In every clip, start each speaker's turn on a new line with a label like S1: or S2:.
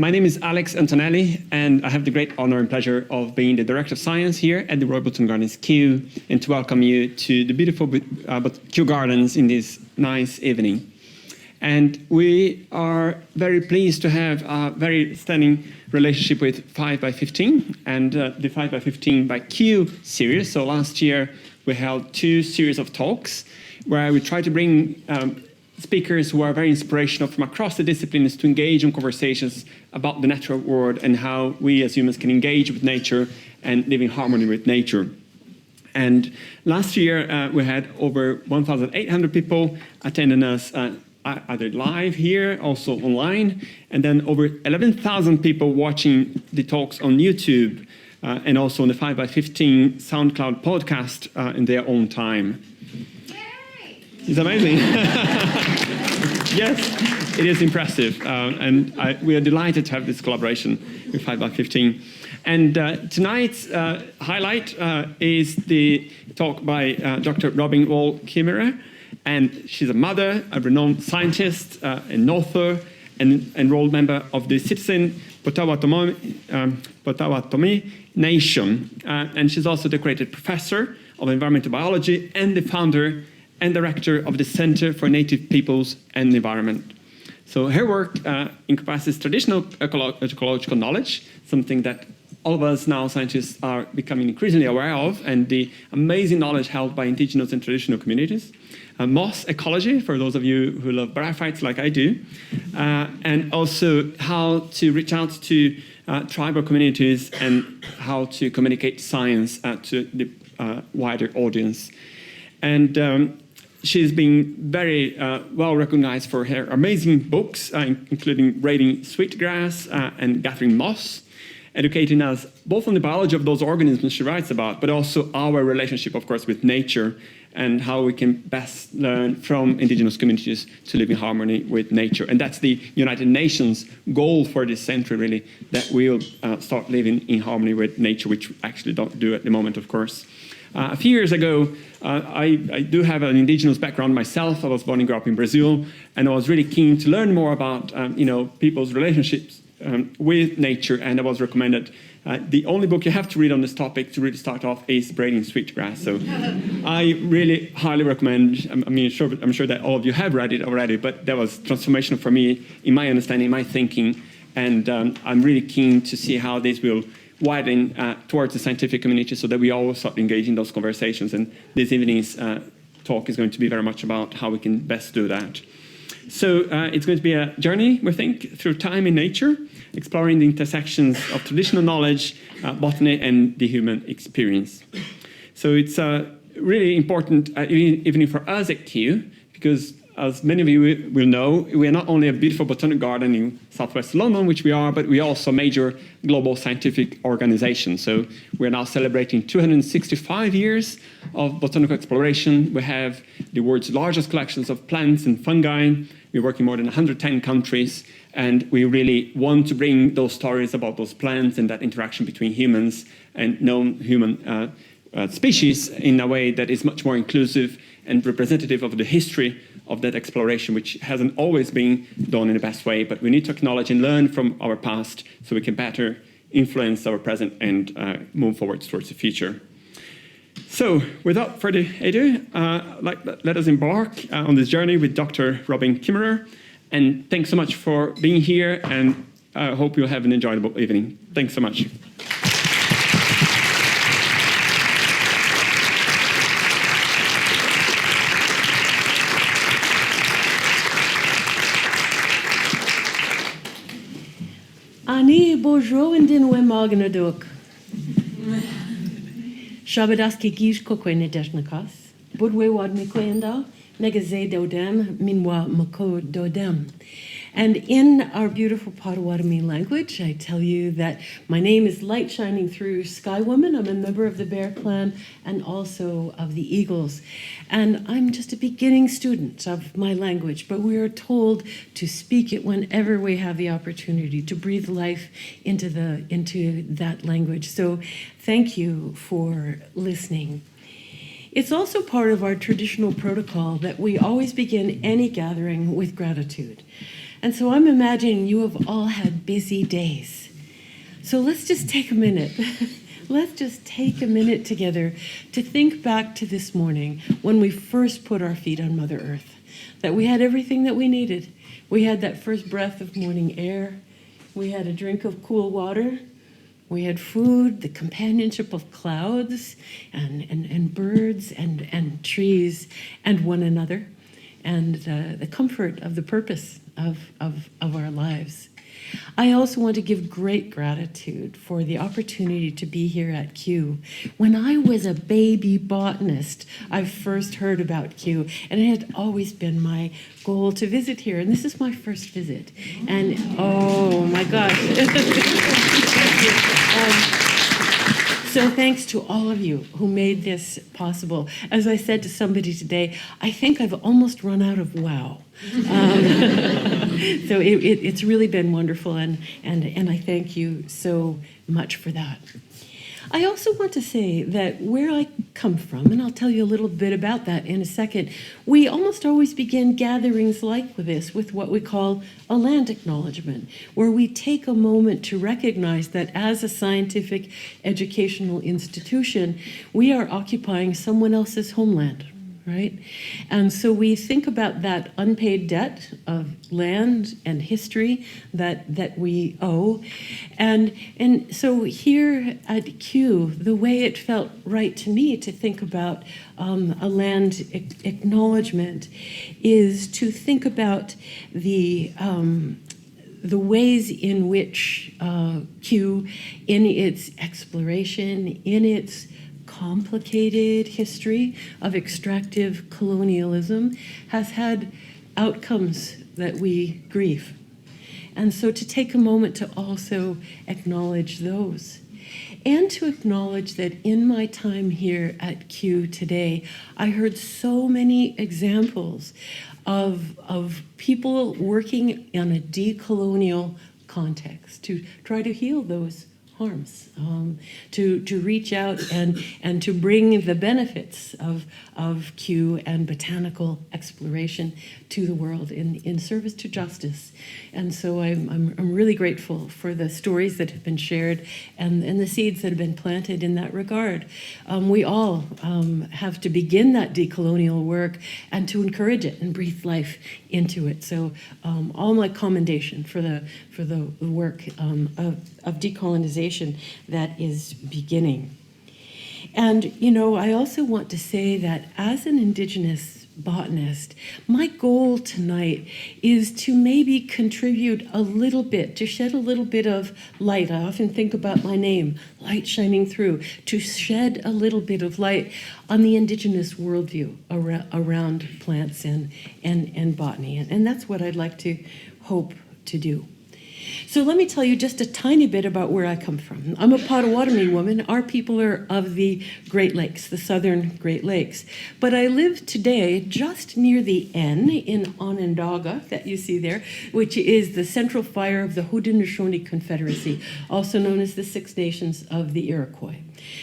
S1: My name is Alex Antonelli, and I have the great honor and pleasure of being the Director of Science here at the Royal Botanic Gardens Kew, and to welcome you to the beautiful Kew Gardens in this nice evening. And we are very pleased to have a very stunning relationship with 5x15 and the 5x15 by Kew series. So last year we held 2 series of talks where we try to bring speakers who are very inspirational from across the disciplines to engage in conversations about the natural world and how we as humans can engage with nature and live in harmony with nature. And last year we had over 1,800 people attending us either live here, also online, and then over 11,000 people watching the talks on YouTube and also on the 5x15 SoundCloud podcast in their own time. It's amazing. Yes, it is impressive. And we are delighted to have this collaboration with 5x15. And tonight's highlight is the talk by Dr. Robin Wall Kimmerer. And she's a mother, a renowned scientist, an author, and enrolled member of the Citizen Potawatomi Nation. And she's also the decorated professor of environmental biology and the founder and director of the Center for Native Peoples and the Environment. So her work encompasses traditional ecological knowledge, something that all of us now scientists are becoming increasingly aware of, and the amazing knowledge held by indigenous and traditional communities. Moss ecology, for those of you who love bryophytes like I do, and also how to reach out to tribal communities and how to communicate science to the wider audience. And she's been very well recognized for her amazing books, including Braiding, Sweetgrass and Gathering Moss, educating us both on the biology of those organisms she writes about, but also our relationship, of course, with nature and how we can best learn from indigenous communities to live in harmony with nature. And that's the United Nations goal for this century, really, that we'll start living in harmony with nature, which we actually don't do at the moment, of course. A few years ago, I do have an indigenous background myself. I was born and grew up in Brazil, and I was really keen to learn more about people's relationships with nature, and I was recommended the only book you have to read on this topic to really start off is Braiding Sweetgrass. So I really highly recommend. I'm sure that all of you have read it already, but that was transformational for me in my understanding, my thinking, and I'm really keen to see how this will widen towards the scientific community so that we all start engaging those conversations. And this evening's talk is going to be very much about how we can best do that. So it's going to be a journey, we think, through time and nature, exploring the intersections of traditional knowledge, botany, and the human experience. So it's really important evening for us at Kew, because as many of you will know, we are not only a beautiful botanic garden in southwest London, which we are, but we are also a major global scientific organization. So we're now celebrating 265 years of botanical exploration. We have the world's largest collections of plants and fungi. We work in more than 110 countries, and we really want to bring those stories about those plants and that interaction between humans and non-human species in a way that is much more inclusive and representative of the history of that exploration, which hasn't always been done in the best way. But we need to acknowledge and learn from our past so we can better influence our present and move forward towards the future. So without further ado, let us embark on this journey with Dr. Robin Kimmerer. And thanks so much for being here, and I hope you'll have an enjoyable evening. Thanks so much.
S2: Ani bonjour and dinwe morgen adok. Shabadaski gish kokwene deshnakas. Budwe wad mikwenda, megaze dodem, minwa mako dodem. And in our beautiful Potawatomi language, I tell you that my name is Light Shining Through Sky Woman. I'm a member of the Bear Clan and also of the Eagles. And I'm just a beginning student of my language, but we are told to speak it whenever we have the opportunity, to breathe life into that language. So thank you for listening. It's also part of our traditional protocol that we always begin any gathering with gratitude. And so I'm imagining you have all had busy days. So let's just take a minute. Let's just take a minute together to think back to this morning when we first put our feet on Mother Earth, that we had everything that we needed. We had that first breath of morning air. We had a drink of cool water. We had food, the companionship of clouds and birds and trees and one another, and the comfort of the purpose of our lives. I also want to give great gratitude for the opportunity to be here at Kew. When I was a baby botanist, I first heard about Kew, and it had always been my goal to visit here, and this is my first visit. And oh my gosh. So thanks to all of you who made this possible. As I said to somebody today, I think I've almost run out of wow. So it's really been wonderful, and I thank you so much for that. I also want to say that where I come from, and I'll tell you a little bit about that in a second, we almost always begin gatherings like this with what we call a land acknowledgement, where we take a moment to recognize that as a scientific educational institution, we are occupying someone else's homeland. Right? And so we think about that unpaid debt of land and history that we owe. And so here at Kew, the way it felt right to me to think about a land acknowledgement is to think about the ways in which Kew, in its exploration, in its complicated history of extractive colonialism, has had outcomes that we grieve. And so to take a moment to also acknowledge those. And to acknowledge that in my time here at Kew today, I heard so many examples of people working in a decolonial context to try to heal those harms, to reach out and to bring the benefits of Kew and botanical exploration to the world in service to justice. And so I'm really grateful for the stories that have been shared and the seeds that have been planted in that regard. We all have to begin that decolonial work and to encourage it and breathe life into it. So all my commendation for the work of decolonization that is beginning. And, I also want to say that as an Indigenous botanist, my goal tonight is to maybe contribute a little bit, to shed a little bit of light. I often think about my name, light shining through, to shed a little bit of light on the Indigenous worldview around plants and botany. And that's what I'd like to hope to do. So let me tell you just a tiny bit about where I come from. I'm a Potawatomi woman. Our people are of the Great Lakes, the southern Great Lakes. But I live today just near the N in Onondaga that you see there, which is the central fire of the Haudenosaunee Confederacy, also known as the Six Nations of the Iroquois.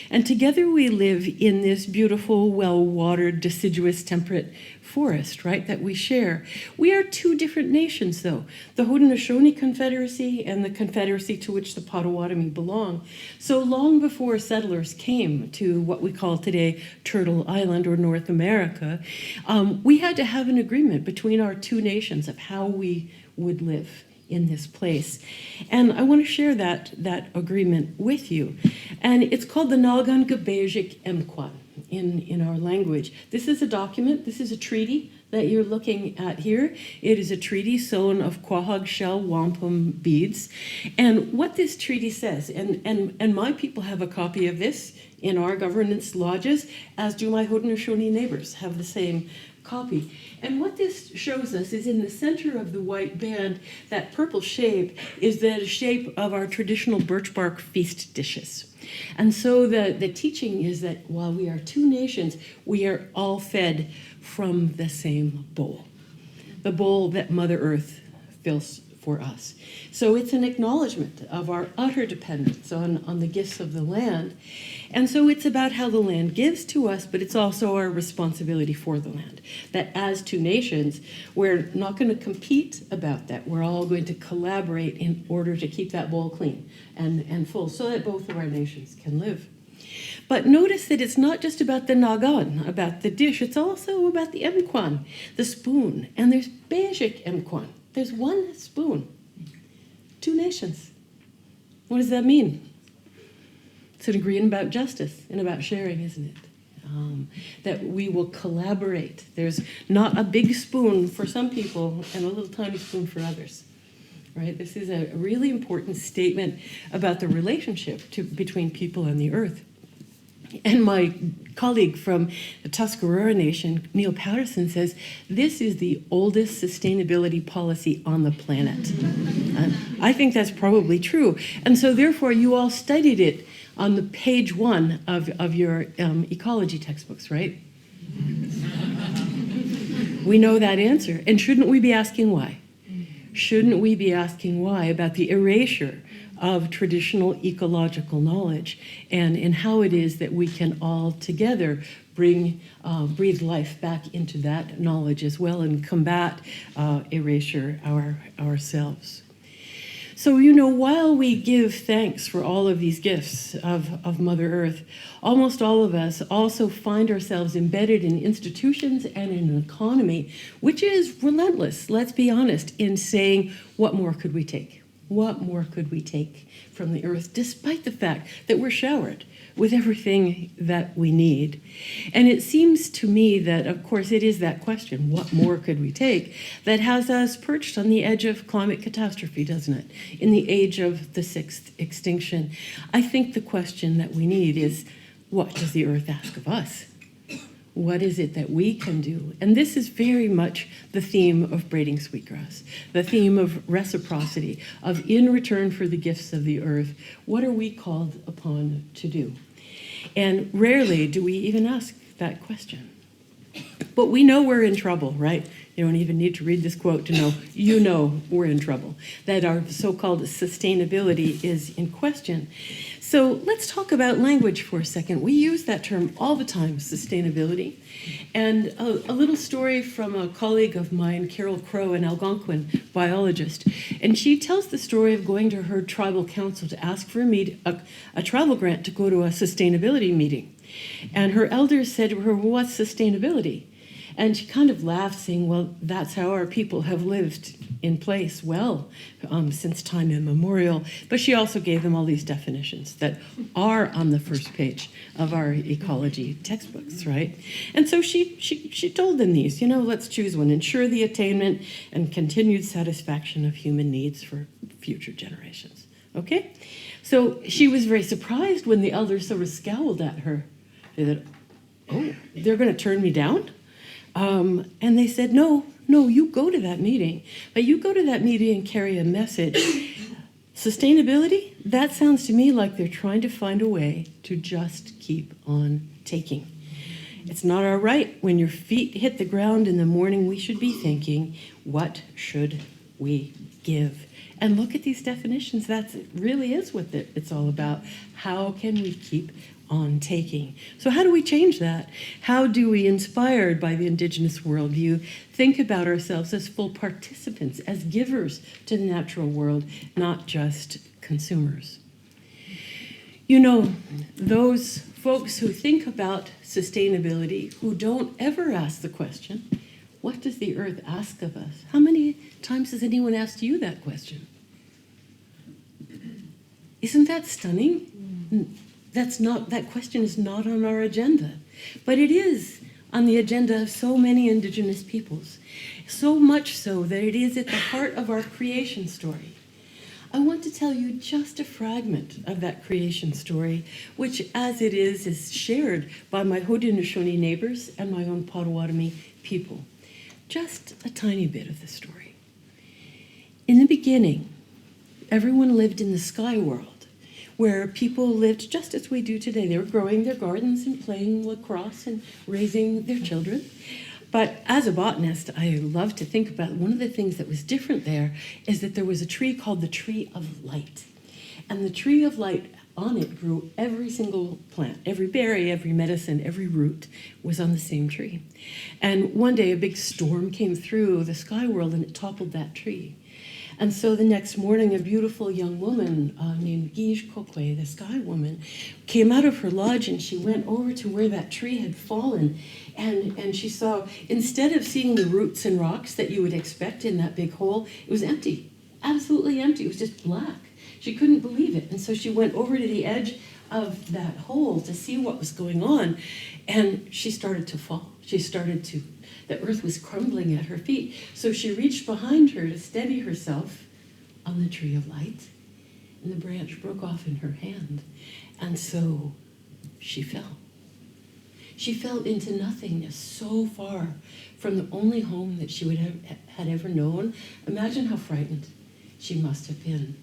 S2: And together we live in this beautiful, well-watered, deciduous, temperate forest, right, that we share. We are two different nations, though, the Haudenosaunee Confederacy and the confederacy to which the Potawatomi belong. So long before settlers came to what we call today Turtle Island or North America, we had to have an agreement between our two nations of how we would live in this place. And I want to share that agreement with you. And it's called the Nalgan Gabejik Emquan in our language. This is a document, this is a treaty that you're looking at here. It is a treaty sewn of quahog shell wampum beads. And what this treaty says, and my people have a copy of this in our governance lodges, as do my Haudenosaunee neighbors have the same copy. And what this shows us is in the center of the white band, that purple shape is the shape of our traditional birch bark feast dishes. And so the teaching is that while we are two nations, we are all fed from the same bowl, the bowl that Mother Earth fills for us. So it's an acknowledgement of our utter dependence on the gifts of the land. And so it's about how the land gives to us, but it's also our responsibility for the land. That as two nations, we're not going to compete about that. We're all going to collaborate in order to keep that bowl clean and full so that both of our nations can live. But notice that it's not just about the nagan, about the dish. It's also about the emkwan, the spoon. And there's basic emkwan. There's one spoon. Two nations. What does that mean? It's an agreement about justice and about sharing, isn't it? That we will collaborate. There's not a big spoon for some people and a little tiny spoon for others. Right? This is a really important statement about the relationship between people and the earth. And my colleague from the Tuscarora Nation, Neil Patterson, says, this is the oldest sustainability policy on the planet. I think that's probably true. And so therefore, you all studied it on the page 1 of your ecology textbooks, right? We know that answer. And shouldn't we be asking why? Shouldn't we be asking why about the erasure of traditional ecological knowledge and how it is that we can all together breathe life back into that knowledge as well and combat erasure ourselves. So, while we give thanks for all of these gifts of Mother Earth, almost all of us also find ourselves embedded in institutions and in an economy which is relentless, let's be honest, in saying, what more could we take? What more could we take from the earth, despite the fact that we're showered with everything that we need? And it seems to me that, of course, it is that question, what more could we take, that has us perched on the edge of climate catastrophe, doesn't it? In the age of the 6th extinction. I think the question that we need is, what does the earth ask of us? What is it that we can do? And this is very much the theme of Braiding Sweetgrass, the theme of reciprocity, of in return for the gifts of the earth, what are we called upon to do? And rarely do we even ask that question. But we know we're in trouble, right? You don't even need to read this quote to know we're in trouble, that our so-called sustainability is in question. So let's talk about language for a second. We use that term all the time, sustainability. And a little story from a colleague of mine, Carol Crow, an Algonquin biologist. And she tells the story of going to her tribal council to ask for a travel grant to go to a sustainability meeting. And her elders said to her, well, what's sustainability? And she kind of laughed, saying, well, that's how our people have lived in place since time immemorial. But she also gave them all these definitions that are on the first page of our ecology textbooks, right? And so she told them these, let's choose one. Ensure the attainment and continued satisfaction of human needs for future generations, okay? So she was very surprised when the elders sort of scowled at her. They said, oh, they're going to turn me down? And they said, no, you go to that meeting. But you go to that meeting and carry a message. Sustainability, that sounds to me like they're trying to find a way to just keep on taking. It's not our right. When your feet hit the ground in the morning, we should be thinking, what should we give? And look at these definitions. That really is what it's all about. How can we keep on taking? So how do we change that? How do we, inspired by the Indigenous worldview, think about ourselves as full participants, as givers to the natural world, not just consumers? Those folks who think about sustainability, who don't ever ask the question, what does the earth ask of us? How many times has anyone asked you that question? Isn't that stunning? That question is not on our agenda, but it is on the agenda of so many Indigenous peoples, so much so that it is at the heart of our creation story. I want to tell you just a fragment of that creation story, which, as it is shared by my Haudenosaunee neighbors and my own Potawatomi people. Just a tiny bit of the story. In the beginning, everyone lived in the sky world, where people lived just as we do today. They were growing their gardens and playing lacrosse and raising their children. But as a botanist, I love to think about one of the things that was different there is that there was a tree called the tree of light. And the tree of light, on it grew every single plant, every berry, every medicine, every root was on the same tree. And one day a big storm came through the sky world and it toppled that tree. And so the next morning, a beautiful young woman named Guige Kokwe, the sky woman, came out of her lodge and she went over to where that tree had fallen. And she saw, instead of seeing the roots and rocks that you would expect in that big hole, it was empty, absolutely empty. It was just black. She couldn't believe it. And so she went over to the edge of that hole to see what was going on. And she started to fall. The earth was crumbling at her feet. So she reached behind her to steady herself on the tree of light. And the branch broke off in her hand. And so she fell. She fell into nothingness, so far from the only home that she had ever known. Imagine how frightened she must have been.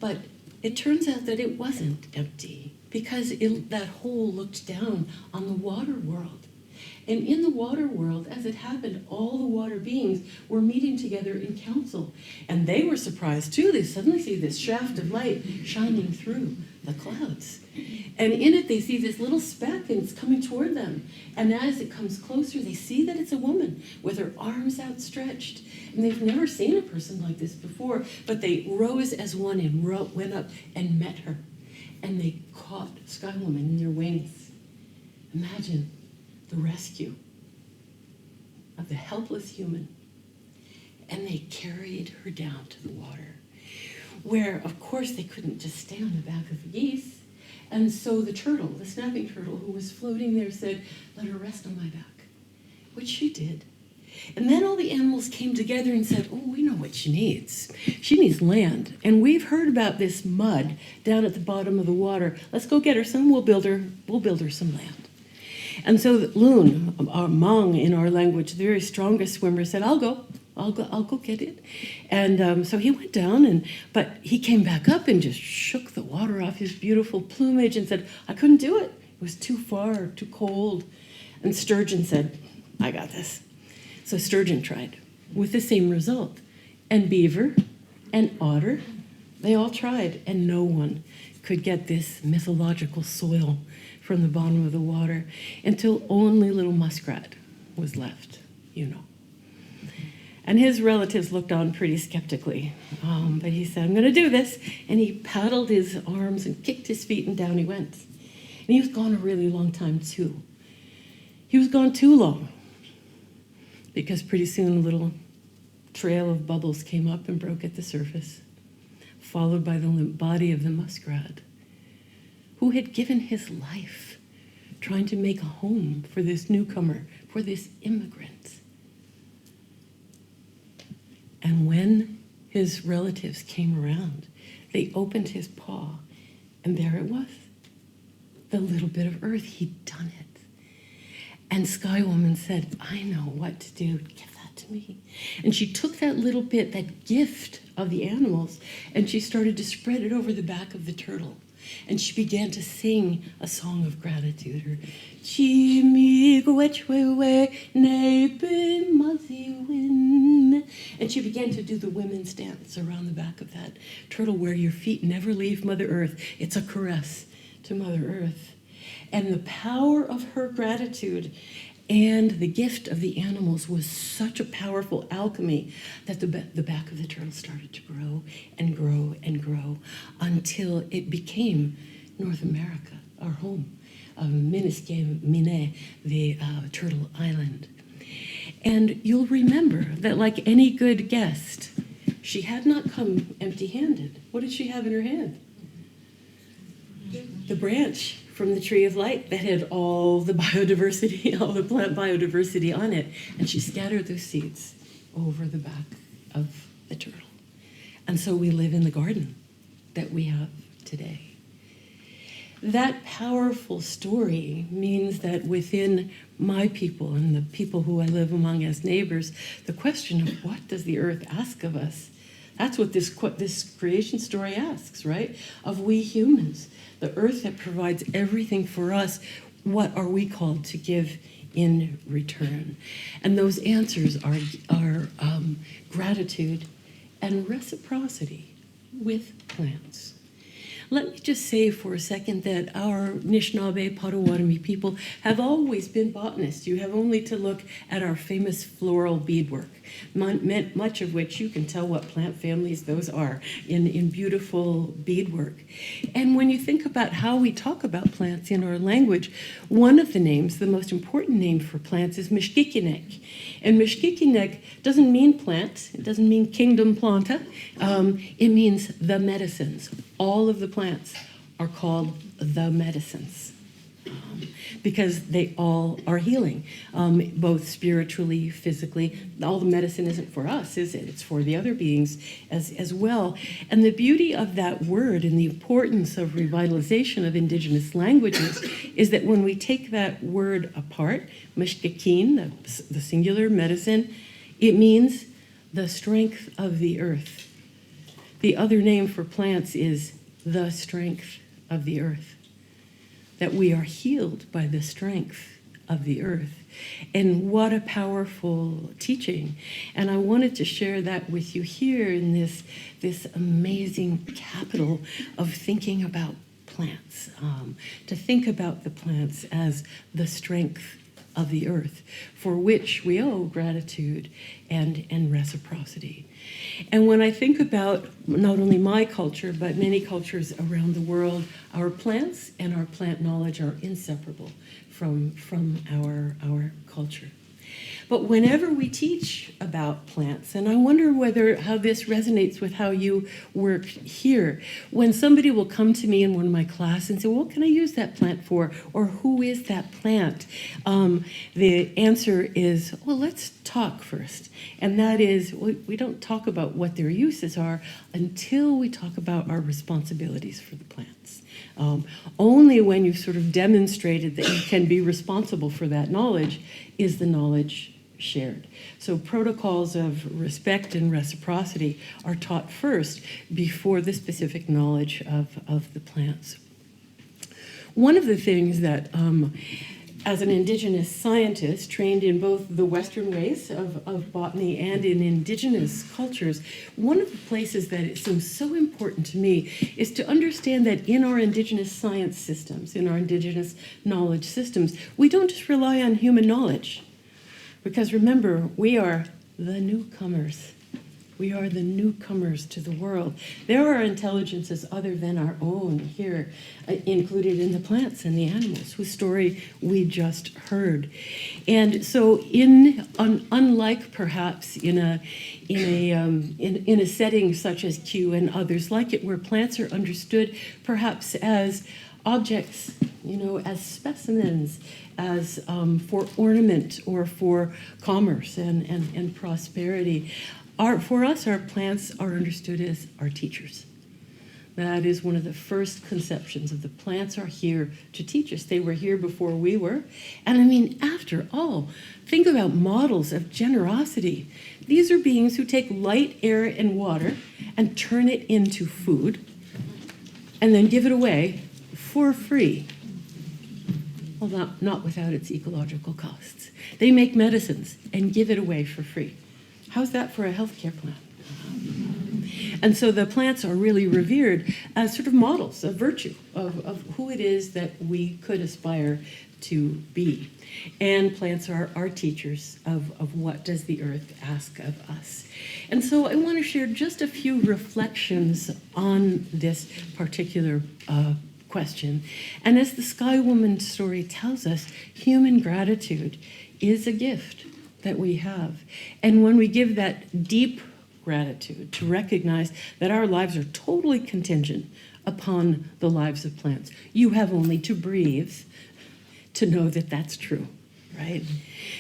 S2: But it turns out that it wasn't empty, because that hole looked down on the water world. And in the water world, as it happened, all the water beings were meeting together in council. And they were surprised too. They suddenly see this shaft of light shining through the clouds. And in it, they see this little speck, and it's coming toward them. And as it comes closer, they see that it's a woman with her arms outstretched. And they've never seen a person like this before, but they rose as one and went up and met her. And they caught Sky Woman in their wings. Imagine the rescue of the helpless human. And they carried her down to the water, where, of course, they couldn't just stay on the back of the geese. And so the turtle, the snapping turtle who was floating there, said, "Let her rest on my back," which she did. And then all the animals came together and said, "Oh, we know what she needs. She needs land. And we've heard about this mud down at the bottom of the water. Let's go get her some. We'll build her some land." And so Loon, our Hmong in our language, the very strongest swimmer, said, I'll go get it. And so he went down, but he came back up and just shook the water off his beautiful plumage and said, "I couldn't do it. It was too far, too cold." And Sturgeon said, "I got this." So Sturgeon tried with the same result. And Beaver and Otter, they all tried, and no one could get this mythological soil from the bottom of the water until only little Muskrat was left, And his relatives looked on pretty skeptically. But he said, "I'm going to do this." And he paddled his arms and kicked his feet, and down he went. And he was gone a really long time, too. He was gone too long, because pretty soon a little trail of bubbles came up and broke at the surface, followed by the limp body of the muskrat, who had given his life trying to make a home for this newcomer, for this immigrant. And when his relatives came around, they opened his paw, and there it was, the little bit of earth. He'd done it. And Sky Woman said, "I know what to do. Give that to me." And she took that little bit, that gift of the animals, and she started to spread it over the back of the turtle. And she began to sing a song of gratitude. Her and she began to do the women's dance around the back of that turtle, where your feet never leave Mother Earth. It's a caress to Mother Earth. And the power of her gratitude and the gift of the animals was such a powerful alchemy that the back of the turtle started to grow and grow and grow until it became North America, our home, Miniske Mine, the turtle island. And you'll remember that, like any good guest, she had not come empty-handed. What did she have in her hand? The branch from the tree of light that had all the biodiversity, all the plant biodiversity on it. And she scattered those seeds over the back of the turtle. And so we live in the garden that we have today. That powerful story means that within my people and the people who I live among as neighbors, the question of what does the earth ask of us? That's what this creation story asks, right? Of we humans, the earth that provides everything for us, what are we called to give in return. And those answers are gratitude and reciprocity with plants. Let me just say for a second that our Anishinaabe Potawatomi people have always been botanists. You have only to look at our famous floral beadwork, much of which you can tell what plant families those are in beautiful beadwork. And when you think about how we talk about plants in our language, one of the names, the most important name for plants, is Mishkikinek. And Mishkikinek doesn't mean plant, it doesn't mean kingdom planta, it means the medicines. All of the plants are called the medicines because they all are healing, both spiritually, physically. All the medicine isn't for us, is it? It's for the other beings as well. And the beauty of that word and the importance of revitalization of indigenous languages is that when we take that word apart, mishkakin, the singular medicine, it means the strength of the earth. The other name for plants is the strength of the earth, that we are healed by the strength of the earth. And what a powerful teaching. And I wanted to share that with you here in this amazing capital of thinking about plants, to think about the plants as the strength of the earth, for which we owe gratitude and reciprocity. And when I think about not only my culture, but many cultures around the world, our plants and our plant knowledge are inseparable from our culture. But whenever we teach about plants, and I wonder how this resonates with how you work here, when somebody will come to me in one of my classes and say, well, what can I use that plant for? Or who is that plant? The answer is, well, let's talk first. And that is, we don't talk about what their uses are until we talk about our responsibilities for the plants. Only when you've sort of demonstrated that you can be responsible for that knowledge is the knowledge shared. So protocols of respect and reciprocity are taught first before the specific knowledge of the plants. One of the things that, as an indigenous scientist trained in both the Western ways of botany and in indigenous cultures, one of the places that it seems so important to me is to understand that in our indigenous science systems, in our indigenous knowledge systems, we don't just rely on human knowledge. Because remember, we are the newcomers. We are the newcomers to the world. There are intelligences other than our own here, included in the plants and the animals, whose story we just heard. And so, unlike perhaps in a setting such as Kew and others like it, where plants are understood perhaps as objects, as specimens, as for ornament or for commerce and prosperity. For us, our plants are understood as our teachers. That is one of the first conceptions of the plants are here to teach us. They were here before we were. And I mean, after all, think about models of generosity. These are beings who take light, air, and water and turn it into food and then give it away for free. Well, not without its ecological costs. They make medicines and give it away for free. How's that for a healthcare plan? And so the plants are really revered as sort of models of virtue, of who it is that we could aspire to be. And plants are our teachers of what does the earth ask of us. And so I want to share just a few reflections on this particular question. And as the Sky Woman story tells us, human gratitude is a gift that we have. And when we give that deep gratitude to recognize that our lives are totally contingent upon the lives of plants, you have only to breathe to know that that's true, right?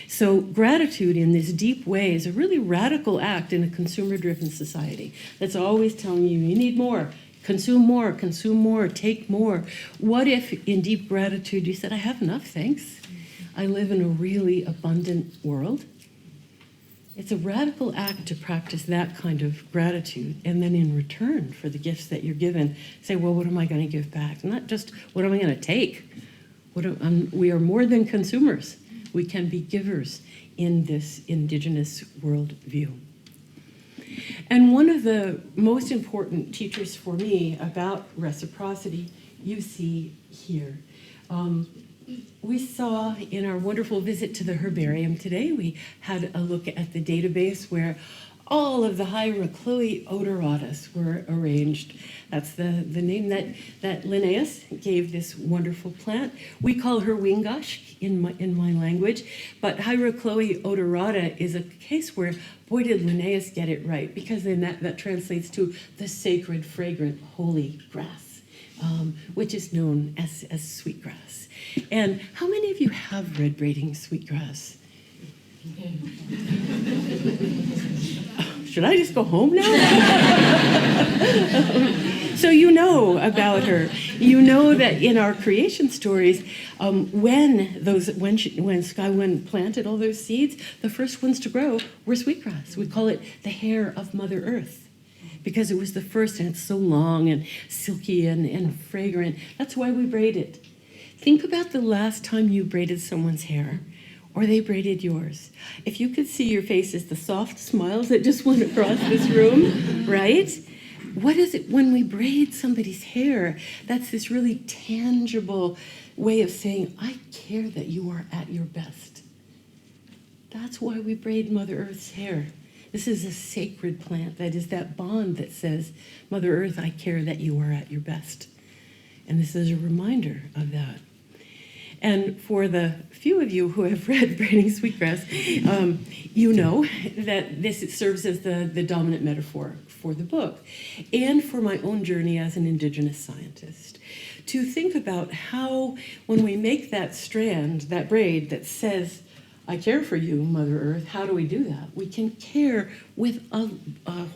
S2: So gratitude in this deep way is a really radical act in a consumer-driven society that's always telling you need more, consume more, take more. What if in deep gratitude you said, I have enough, thanks. I live in a really abundant world. It's a radical act to practice that kind of gratitude, and then in return for the gifts that you're given, say, well, what am I going to give back? Not just what am I going to take. We are more than consumers. We can be givers in this indigenous worldview. And one of the most important teachers for me about reciprocity you see here. We saw in our wonderful visit to the herbarium today, we had a look at the database where all of the Hierochloi odoratus were arranged. That's the name that Linnaeus gave this wonderful plant. We call her wingash in my language, but Hierochloi odorata is a case where, boy, did Linnaeus get it right, because then that translates to the sacred, fragrant, holy grass, which is known as sweetgrass. And how many of you have read Braiding Sweetgrass? Should I just go home now? So you know about her. You know that in our creation stories, when Skywind planted all those seeds, the first ones to grow were sweetgrass. We call it the hair of Mother Earth, because it was the first, and it's so long and silky and fragrant. That's why we braid it. Think about the last time you braided someone's hair, or they braided yours. If you could see your faces, the soft smiles that just went across this room, right? What is it when we braid somebody's hair? That's this really tangible way of saying, I care that you are at your best. That's why we braid Mother Earth's hair. This is a sacred plant. That is that bond that says, Mother Earth, I care that you are at your best. And this is a reminder of that. And for the few of you who have read Braiding Sweetgrass, you know that this serves as the dominant metaphor for the book and for my own journey as an Indigenous scientist. To think about how, when we make that strand, that braid that says, I care for you, Mother Earth, how do we do that? We can care with a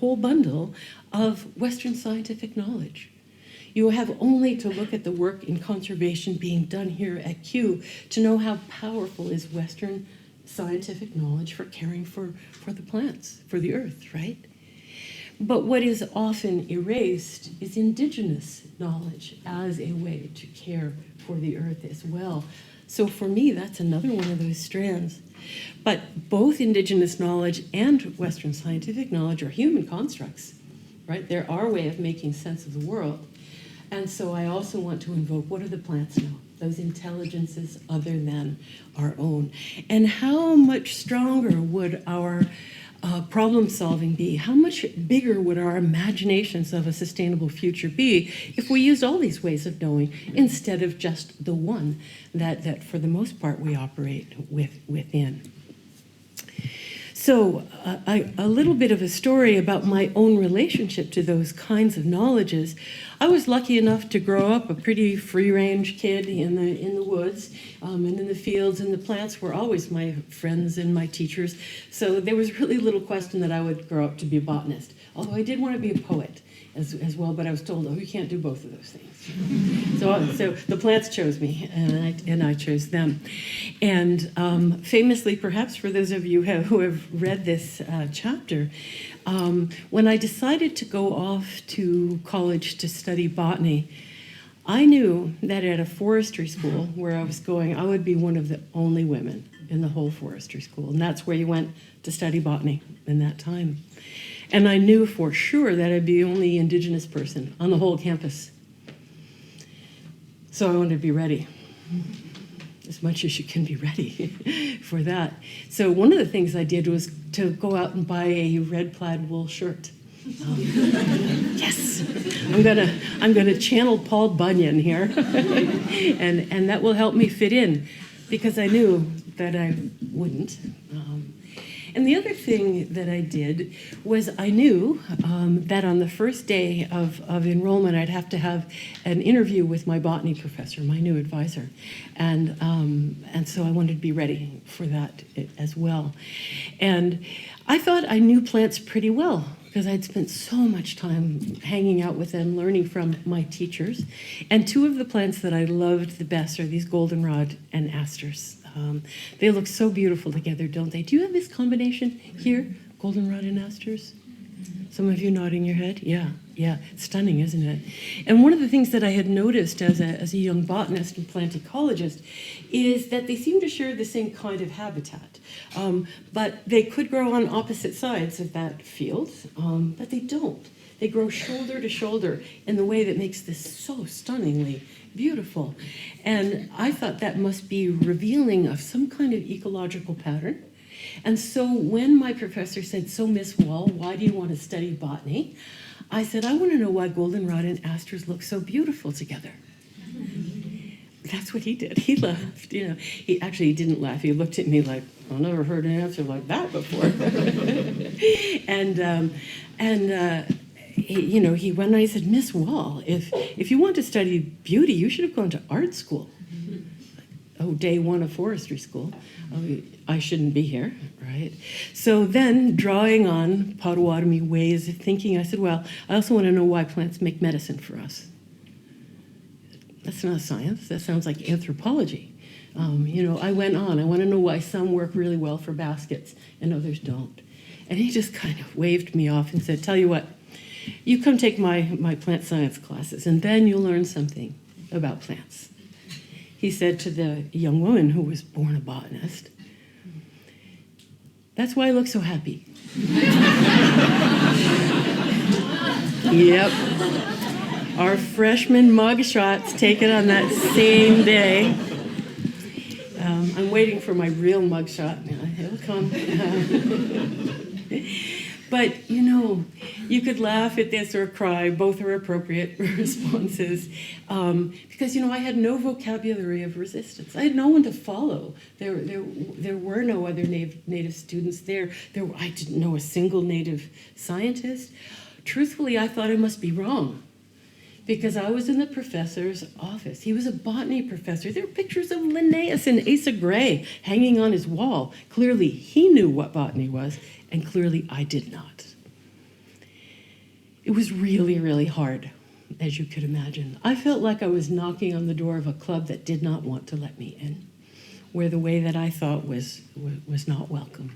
S2: whole bundle of Western scientific knowledge. You have only to look at the work in conservation being done here at Kew to know how powerful is Western scientific knowledge for caring for the plants, for the earth, right? But what is often erased is Indigenous knowledge as a way to care for the earth as well. So for me, that's another one of those strands. But both Indigenous knowledge and Western scientific knowledge are human constructs, right? They're our way of making sense of the world. And so I also want to invoke, what do the plants know? Those intelligences other than our own. And how much stronger would our problem solving be? How much bigger would our imaginations of a sustainable future be if we used all these ways of knowing instead of just the one that for the most part we operate within? So a little bit of a story about my own relationship to those kinds of knowledges. I was lucky enough to grow up a pretty free-range kid in the woods and in the fields, and the plants were always my friends and my teachers. So there was really little question that I would grow up to be a botanist, although I did want to be a poet as well, but I was told, oh, you can't do both of those things. So the plants chose me, and I chose them. And famously, perhaps for those of you who have read this chapter, when I decided to go off to college to study botany, I knew that at a forestry school where I was going, I would be one of the only women in the whole forestry school, and that's where you went to study botany in that time. And I knew for sure that I'd be the only Indigenous person on the whole campus. So I wanted to be ready, as much as you can be ready for that. So one of the things I did was to go out and buy a red plaid wool shirt. Yes, I'm gonna channel Paul Bunyan here, and that will help me fit in, because I knew that I wouldn't. And the other thing that I did was I knew that on the first day of enrollment, I'd have to have an interview with my botany professor, my new advisor. And so I wanted to be ready for that as well. And I thought I knew plants pretty well, because I'd spent so much time hanging out with them, learning from my teachers. And two of the plants that I loved the best are these goldenrod and asters. They look so beautiful together, don't they? Do you have this combination here, goldenrod and asters? Some of you nodding your head? Yeah, Yeah, stunning, isn't it? And one of the things that I had noticed as a young botanist and plant ecologist is that they seem to share the same kind of habitat. But they could grow on opposite sides of that field, but they don't. They grow shoulder to shoulder in the way that makes this so stunningly beautiful. And I thought that must be revealing of some kind of ecological pattern. And so when my professor said, "So Miss Wall, why do you want to study botany?" I said, "I want to know why goldenrod and asters look so beautiful together." That's what he did. He laughed. He didn't laugh. He looked at me like, "I've never heard an answer like that before." He went and he said, "Miss Wall, if you want to study beauty, you should have gone to art school." Oh, day one of forestry school. Oh, I shouldn't be here, right? So then, drawing on Potawatomi ways of thinking, I said, well, I also want to know why plants make medicine for us. That's not science. That sounds like anthropology. I went on. I want to know why some work really well for baskets and others don't. And he just kind of waved me off and said, "Tell you what, you come take my plant science classes, and then you'll learn something about plants." He said to the young woman who was born a botanist, "That's why I look so happy." Yep. Our freshman mug shots taken on that same day. I'm waiting for my real mug shot. It'll come. But, you could laugh at this or cry. Both are appropriate responses. Because, I had no vocabulary of resistance. I had no one to follow. There were no other Native students there. I didn't know a single Native scientist. Truthfully, I thought I must be wrong, because I was in the professor's office. He was a botany professor. There were pictures of Linnaeus and Asa Gray hanging on his wall. Clearly, he knew what botany was, and clearly I did not. It was really, really hard, as you could imagine. I felt like I was knocking on the door of a club that did not want to let me in, where the way that I thought was not welcome.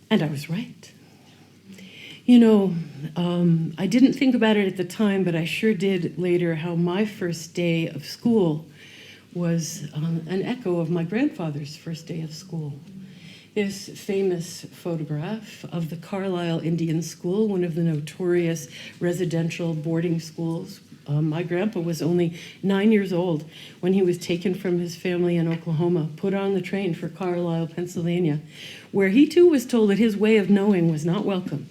S2: And I was right. I didn't think about it at the time, but I sure did later, how my first day of school was an echo of my grandfather's first day of school. This famous photograph of the Carlisle Indian School, one of the notorious residential boarding schools. My grandpa was only 9 years old when he was taken from his family in Oklahoma, put on the train for Carlisle, Pennsylvania, where he too was told that his way of knowing was not welcome,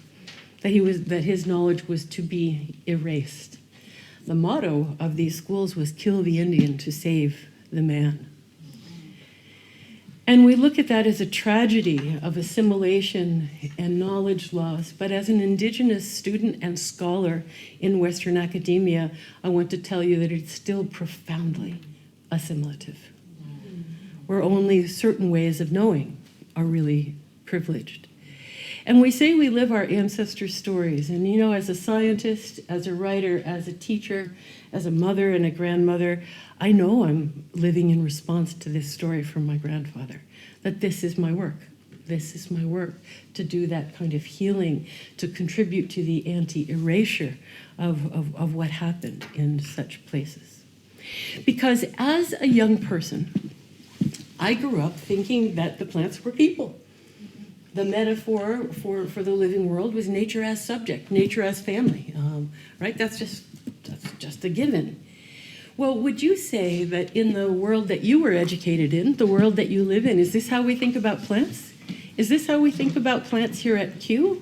S2: that his knowledge was to be erased. The motto of these schools was "Kill the Indian to save the man." And we look at that as a tragedy of assimilation and knowledge loss. But as an Indigenous student and scholar in Western academia, I want to tell you that it's still profoundly assimilative, where only certain ways of knowing are really privileged. And we say we live our ancestors' stories. And as a scientist, as a writer, as a teacher, as a mother and a grandmother, I know I'm living in response to this story from my grandfather, that this is my work. This is my work, to do that kind of healing, to contribute to the anti-erasure of what happened in such places. Because as a young person, I grew up thinking that the plants were people. The metaphor for the living world was nature as subject, nature as family, right? That's just a given. Well, would you say that in the world that you were educated in, the world that you live in, is this how we think about plants? Is this how we think about plants here at Kew?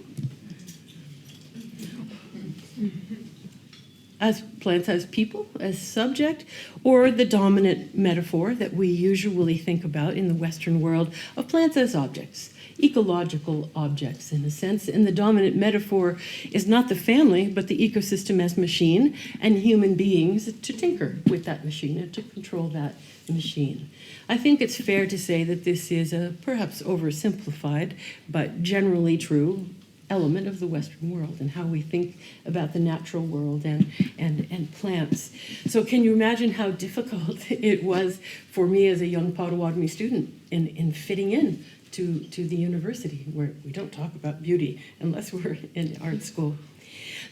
S2: As plants as people, as subject, or the dominant metaphor that we usually think about in the Western world of plants as objects? Ecological objects, in a sense, and the dominant metaphor is not the family, but the ecosystem as machine, and human beings to tinker with that machine and to control that machine. I think it's fair to say that this is a perhaps oversimplified, but generally true element of the Western world and how we think about the natural world and plants. So can you imagine how difficult it was for me as a young Potawatomi student in fitting in to the university, where we don't talk about beauty unless we're in art school.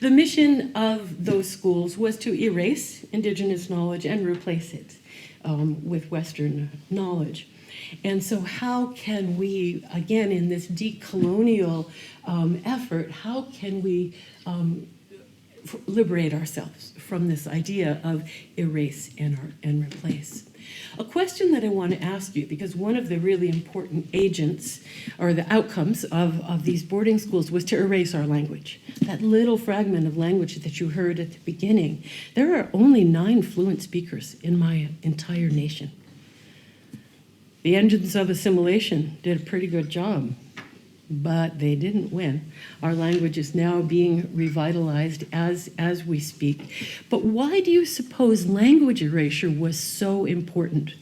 S2: The mission of those schools was to erase Indigenous knowledge and replace it with Western knowledge. And so how can we, again, in this decolonial effort, how can we liberate ourselves from this idea of erase and replace? A question that I want to ask you, because one of the really important agents or the outcomes of these boarding schools was to erase our language. That little fragment of language that you heard at the beginning. There are only 9 fluent speakers in my entire nation. The engines of assimilation did a pretty good job, but they didn't win. Our language is now being revitalized as we speak. But why do you suppose language erasure was so important?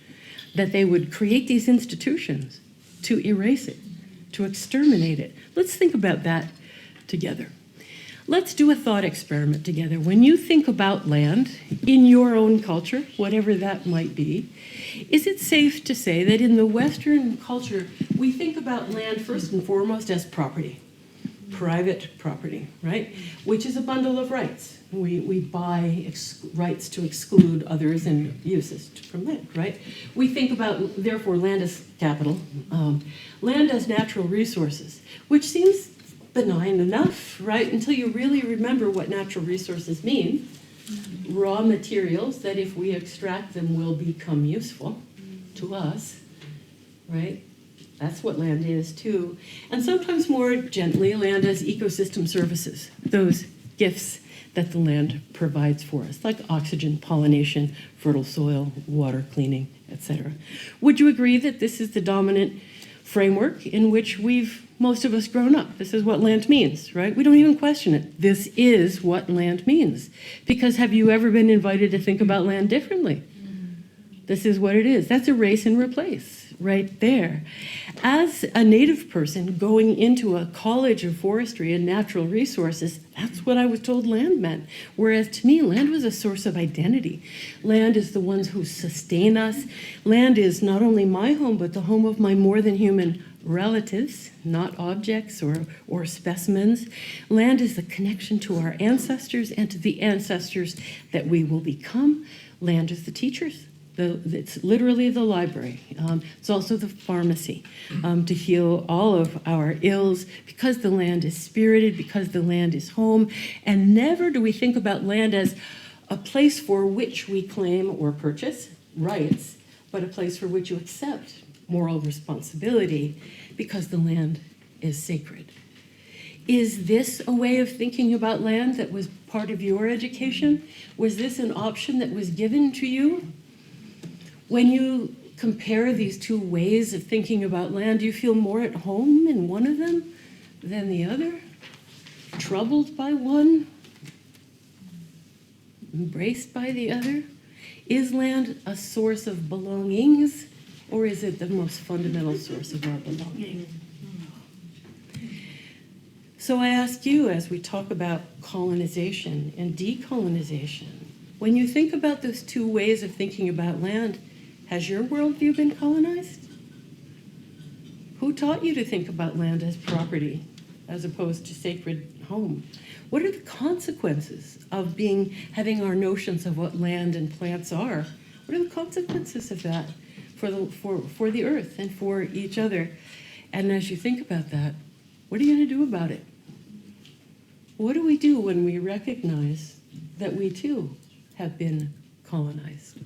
S2: That they would create these institutions to erase it, to exterminate it. Let's think about that together. Let's do a thought experiment together. When you think about land in your own culture, whatever that might be, is it safe to say that in the Western culture, we think about land first and foremost as property, private property, right? Which is a bundle of rights. We buy rights to exclude others and uses from land, right? We think about, therefore, land as capital, land as natural resources, which seems benign enough, right? Until you really remember what natural resources mean. Raw materials that if we extract them will become useful to us, right? That's what land is too. And sometimes more gently, land as ecosystem services, those gifts that the land provides for us, like oxygen, pollination, fertile soil, water cleaning, etc. Would you agree that this is the dominant framework in which most of us grown up? This is what land means, right? We don't even question it. This is what land means. Because have you ever been invited to think about land differently? This is what it is. That's erase and replace right there. As a Native person going into a college of forestry and natural resources, that's what I was told land meant. Whereas to me, land was a source of identity. Land is the ones who sustain us. Land is not only my home, but the home of my more than human relatives, not objects or specimens. Land is the connection to our ancestors and to the ancestors that we will become. Land is the teachers. It's literally the library. It's also the pharmacy to heal all of our ills because the land is spirited, because the land is home. And never do we think about land as a place for which we claim or purchase rights, but a place for which you accept moral responsibility because the land is sacred. Is this a way of thinking about land that was part of your education? Was this an option that was given to you? When you compare these two ways of thinking about land, do you feel more at home in one of them than the other? Troubled by one? Embraced by the other? Is land a source of belongings, or is it the most fundamental source of our belonging? So I ask you, as we talk about colonization and decolonization, when you think about those two ways of thinking about land, has your worldview been colonized? Who taught you to think about land as property as opposed to sacred home? What are the consequences of having our notions of what land and plants are? What are the consequences of that for the earth and for each other? And as you think about that, what are you going to do about it? What do we do when we recognize that we too have been colonized?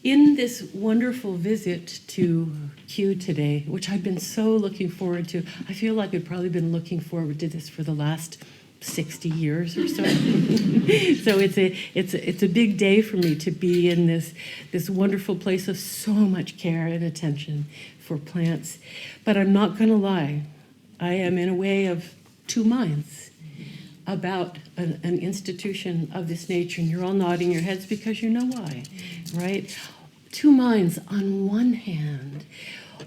S2: In this wonderful visit to Kew today, which I've been so looking forward to, I feel like I've probably been looking forward to this for the last 60 years or so. So it's a big day for me to be in this wonderful place of so much care and attention for plants. But I'm not going to lie, I am in a way of two minds about an institution of this nature, and you're all nodding your heads because you know why, right? Two minds. On one hand,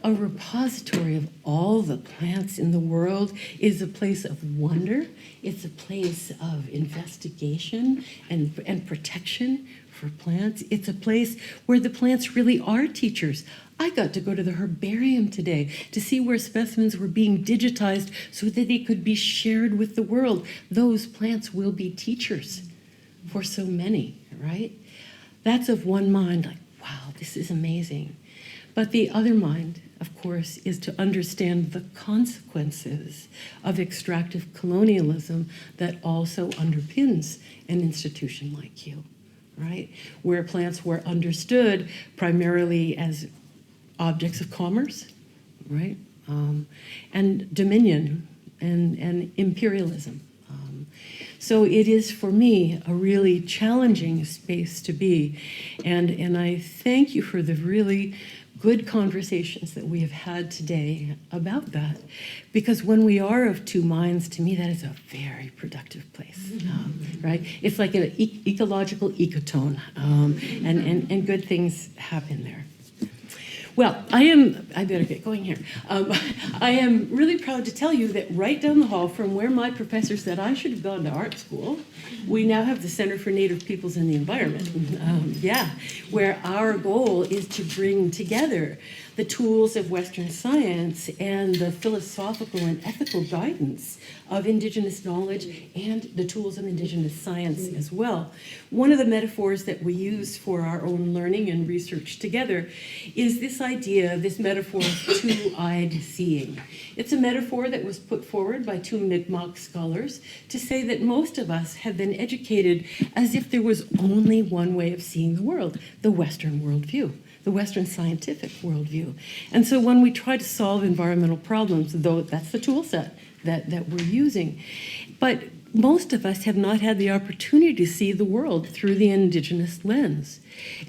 S2: a repository of all the plants in the world is a place of wonder. It's a place of investigation and protection for plants. It's a place where the plants really are teachers I got to go to the herbarium today to see where specimens were being digitized so that they could be shared with the world. Those plants will be teachers for so many, right? That's of one mind, like, wow, this is amazing. But the other mind, of course, is to understand the consequences of extractive colonialism that also underpins an institution like Kew, right? Where plants were understood primarily as objects of commerce, right? And dominion and imperialism. So it is, for me, a really challenging space to be. And I thank you for the really good conversations that we have had today about that. Because when we are of two minds, to me, that is a very productive place, right? It's like an ecological ecotone, and good things happen there. Well, I better get going here. I am really proud to tell you that right down the hall from where my professor said I should have gone to art school, we now have the Center for Native Peoples and the Environment, where our goal is to bring together the tools of Western science and the philosophical and ethical guidance of Indigenous knowledge and the tools of Indigenous science as well. One of the metaphors that we use for our own learning and research together is this idea, this metaphor of two-eyed seeing. It's a metaphor that was put forward by two Mi'kmaq scholars to say that most of us have been educated as if there was only one way of seeing the world, the Western worldview, the Western scientific worldview. And so when we try to solve environmental problems, though that's the tool set that we're using, but most of us have not had the opportunity to see the world through the Indigenous lens.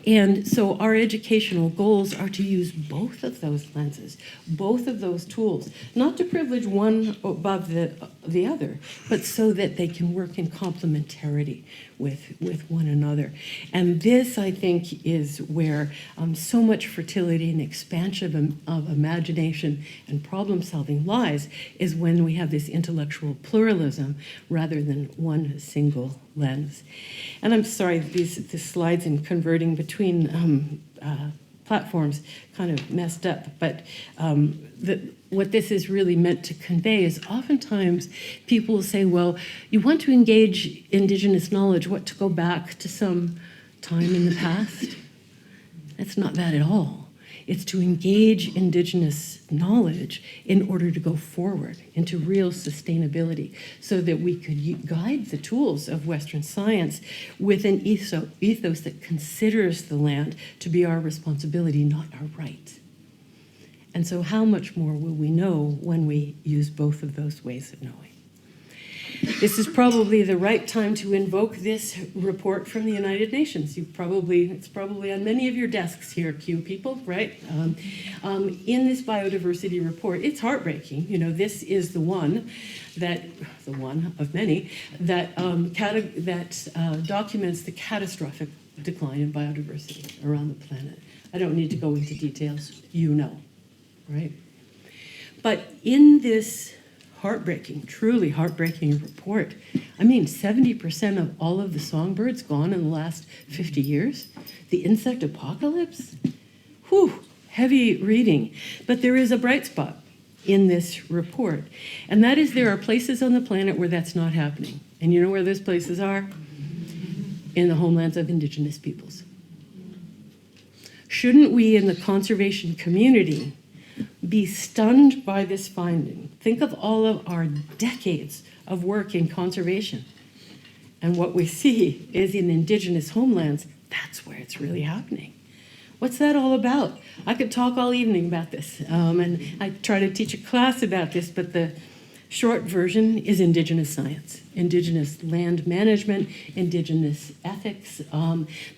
S2: And so our educational goals are to use both of those lenses, both of those tools, not to privilege one above the other, but so that they can work in complementarity with one another. And this, I think, is where so much fertility and expansion of imagination and problem solving lies, is when we have this intellectual pluralism rather than one single lens. And I'm sorry, these slides and converting between platforms kind of messed up, but what this is really meant to convey is oftentimes people will say, well, you want to engage Indigenous knowledge, what, to go back to some time in the past? That's not that at all. It's to engage Indigenous knowledge in order to go forward into real sustainability so that we could guide the tools of Western science with an ethos that considers the land to be our responsibility, not our right. And so how much more will we know when we use both of those ways of knowing? This is probably the right time to invoke this report from the United Nations. It's probably on many of your desks here, Kew people, right? In this biodiversity report, it's heartbreaking. You know, this is the one of many that documents the catastrophic decline in biodiversity around the planet. I don't need to go into details. You know, right? But in this truly heartbreaking report, I mean, 70% of all of the songbirds gone in the last 50 years. The insect apocalypse? Whew, heavy reading. But there is a bright spot in this report, and that is there are places on the planet where that's not happening. And you know where those places are? In the homelands of Indigenous peoples. Shouldn't we in the conservation community be stunned by this finding? Think of all of our decades of work in conservation. And what we see is in Indigenous homelands, that's where it's really happening. What's that all about? I could talk all evening about this. And I try to teach a class about this, but the short version is Indigenous science, Indigenous land management, Indigenous ethics.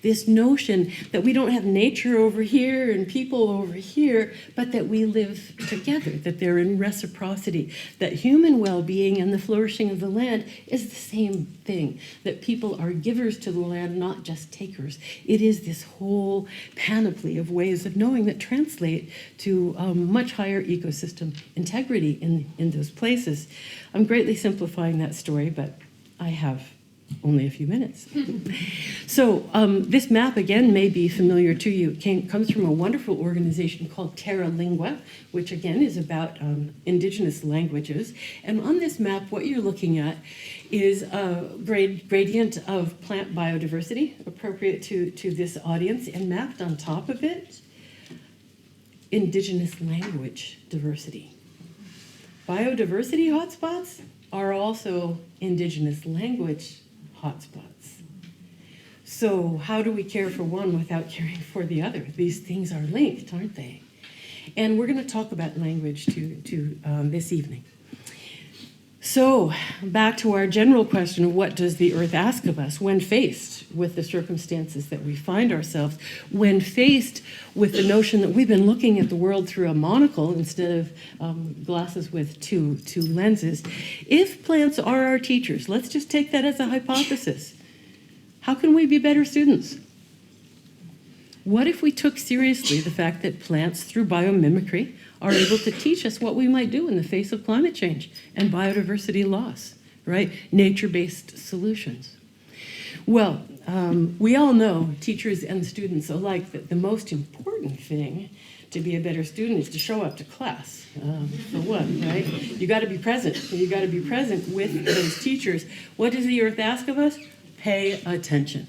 S2: This notion that we don't have nature over here and people over here, but that we live together, that they're in reciprocity, that human well-being and the flourishing of the land is the same thing, that people are givers to the land, not just takers. It is this whole panoply of ways of knowing that translate to much higher ecosystem integrity in those places. I'm greatly simplifying that story, but I have only a few minutes. So this map, again, may be familiar to you. It comes from a wonderful organization called Terra Lingua, which, again, is about indigenous languages. And on this map, what you're looking at is a gradient of plant biodiversity appropriate to this audience, and mapped on top of it, indigenous language diversity. Biodiversity hotspots are also indigenous language hotspots. So how do we care for one without caring for the other? These things are linked, aren't they? And we're going to talk about language this evening. So back to our general question of what does the earth ask of us when faced with the circumstances that we find ourselves, when faced with the notion that we've been looking at the world through a monocle instead of glasses with two lenses. If plants are our teachers, let's just take that as a hypothesis. How can we be better students? What if we took seriously the fact that plants, through biomimicry, are able to teach us what we might do in the face of climate change and biodiversity loss, right? Nature-based solutions. Well, we all know, teachers and students alike, that the most important thing to be a better student is to show up to class, for one, right? You got to be present. You got to be present with those teachers. What does the earth ask of us? Pay attention.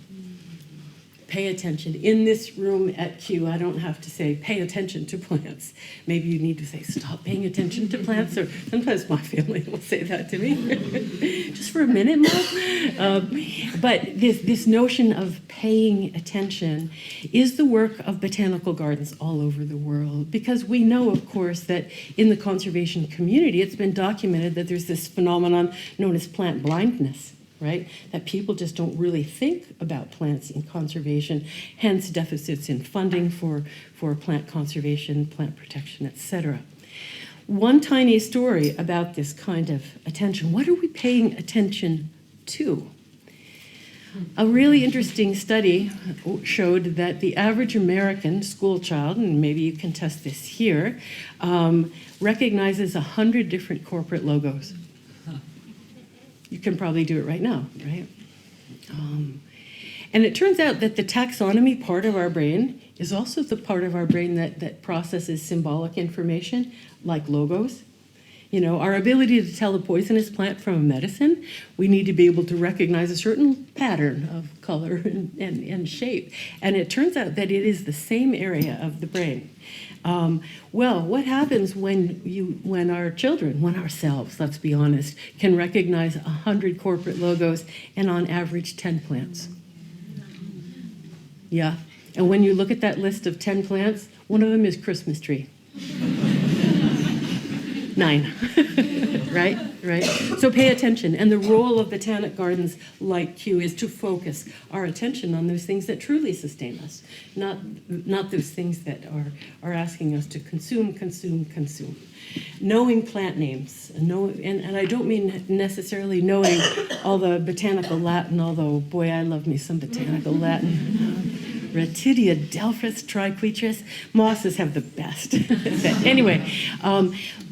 S2: Pay attention. In this room at Kew, I don't have to say, pay attention to plants. Maybe you need to say, stop paying attention to plants, or sometimes my family will say that to me. Just for a minute, Mom. But this notion of paying attention is the work of botanical gardens all over the world, because we know, of course, that in the conservation community, it's been documented that there's this phenomenon known as plant blindness. Right? That people just don't really think about plants in conservation, hence deficits in funding for plant conservation, plant protection, etc. One tiny story about this kind of attention. What are we paying attention to? A really interesting study showed that the average American school child, and maybe you can test this here, recognizes 100 different corporate logos. You can probably do it right now, right? And it turns out that the taxonomy part of our brain is also the part of our brain that processes symbolic information, like logos. You know, our ability to tell a poisonous plant from a medicine, we need to be able to recognize a certain pattern of color and shape. And it turns out that it is the same area of the brain. Well, what happens when our children, when ourselves, let's be honest, can recognize 100 corporate logos and on average 10 plants? Yeah, and when you look at that list of 10 plants, one of them is Christmas tree. 9, right? So pay attention. And the role of botanic gardens like Kew is to focus our attention on those things that truly sustain us, not those things that are asking us to consume. Knowing plant names, and I don't mean necessarily knowing all the botanical Latin, although, boy, I love me some botanical Latin. Retidia, Delphis, Triquetras, mosses have the best. Anyway,